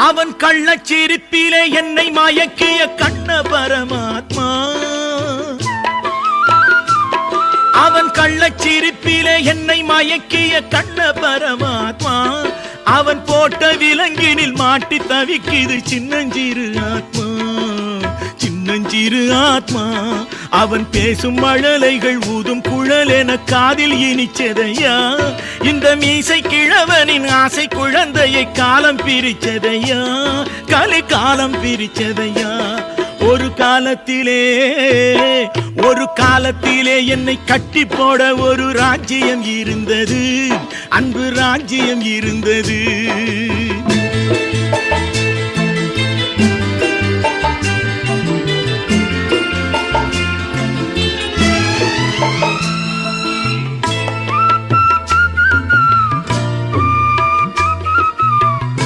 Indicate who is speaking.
Speaker 1: அவன் கள்ளச்சிரிப்பிலே என்னை மயக்கிய கண்ண பரமாத்மா. அவன் கள்ளச்சிரிப்பிலே என்னை மயக்கிய கண்ண பரமாத்மா. அவன் போட்ட விலங்கினில் மாட்டி தவிக்குது சின்னஞ்சிறு ஆத்மா, சின்னஞ்சிறு ஆத்மா. அவன் பேசும் மழலைகள் ஊதும் குழல் என காதில் இனிச்சதையா. இந்த மீசை கிழவனின் ஆசை குழந்தையை காலம் பிரிச்சதையா, கலை காலம் பிரிச்சதையா. ஒரு காலத்திலே என்னை கட்டி போட ஒரு ராஜ்யம் இருந்தது, அன்பு ராஜ்யம் இருந்தது.